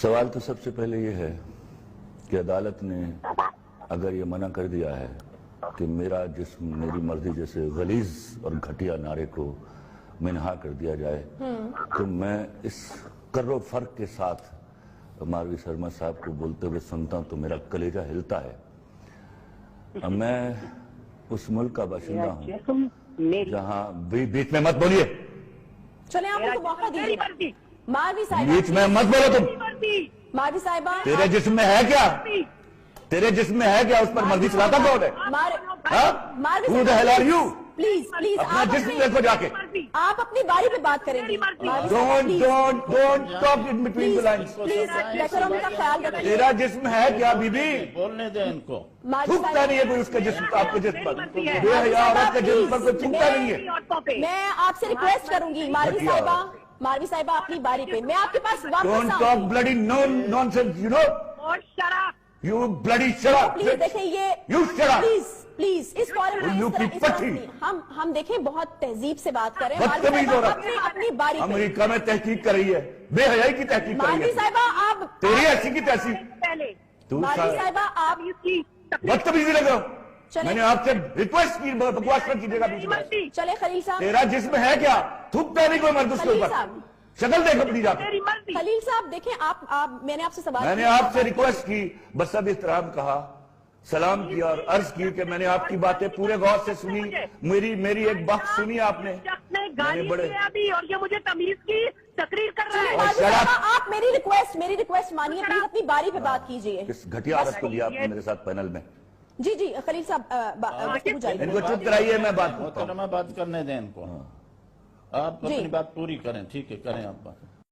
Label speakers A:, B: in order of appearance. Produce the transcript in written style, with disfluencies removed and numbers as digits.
A: سوال تو سب سے پہلے یہ ہے کہ عدالت نے اگر یہ منع کر دیا ہے کہ میرا جسم میری مرضی جیسے غلیظ اور گھٹیا نعرے کو منہا کر دیا جائے تو میں اس کر و فرق کے ساتھ ماروی سرما صاحب کو بولتے ہوئے سنتا ہوں تو میرا کلیجہ ہلتا ہے. میں اس ملک کا باشندہ ہوں جہاں بیچ میں مت بولیے,
B: چلیں آپ کو موقع دیجیے. ماروی صاحبہ
A: بیچ میں مت بولو تم.
B: ماروی صاحبہ
A: تیرے جسم میں ہے کیا, تیرے جسم میں ہے کیا, اس پر مرضی چلاتا کون ہے؟ Who the hell are you?
B: Please
A: اپنا جسم دیکھو جا کے.
B: آپ اپنی باری پہ بات کریں گے.
A: Don't talk in between the lines.
B: Please decorum کا خیال رکھیں.
A: تیرا جسم ہے کیا بی بی؟
C: بولنے دیں ان کو.
A: تھوکتا نہیں ہے کوئی اس کے جسم, آپ کے جسم پر بے حیا عورت کے جسم پر کوئی تھوکتا نہیں ہے.
B: میں آپ سے ریکویسٹ کروں گی ماروی صاحبہ اپنی باری پہ. میں آپ کے پاس واپس
A: Don't
B: آؤں
A: talk bloody nonsense, you know? You bloody shut up.
B: Please دیکھیں یہ
A: You shut up.
B: پلیز اس فورم میں
A: الو کی پٹھی.
B: ہم دیکھیں بہت تہذیب سے بات کر رہے ہیں.
A: بدتمیز عورت
B: اپنی باری پہ.
A: امریکہ میں تحقیق کر رہی ہے, بے حیائی کی تحقیق کر رہی
B: ماروی
A: ہے.
B: صاحبہ آپ
A: تیری ایسی کی تحقیق
B: ماروی صاحبہ آپ
A: بدتمیزی لگا. میں نے آپ سے ریکویسٹ کی بکواس نہ کیجیے گا بیچ میں.
B: چلے خلیل صاحب.
A: تیرا جسم ہے کیا, تھوکتا نہیں کوئی مرد اس کے
B: خلیل
A: اوپر.
B: صاحب
A: شکل دیکھ اپنی جا کے.
B: خلیل صاحب دیکھیں آپ میں نے آپ سے سوال
A: میں نے آپ سے ریکویسٹ کی, بس اب احترام کہا, سلام کیا اور عرض کی کہ میں نے آپ کی باتیں پورے غور سے سنی. میری ایک بات سنی آپ نے, میں نے بڑے
D: اور یہ مجھے تمیز کی تقریر کر رہا ہے.
B: ماروی صاحبہ آپ میری ریکویسٹ مانیے, پلیز اپنی باری پہ بات کیجیے.
A: اس گھٹیا عورت کو لیا آپ نے میرے ساتھ پینل میں.
B: جی خلیل صاحب گفتگو جاری
A: ان کو چپ کرائیے, میں بات کرتا ہوں.
C: محترمہ بات کرنے دیں ان کو. آپ اپنی بات پوری کریں, ٹھیک ہے, کریں آپ بات.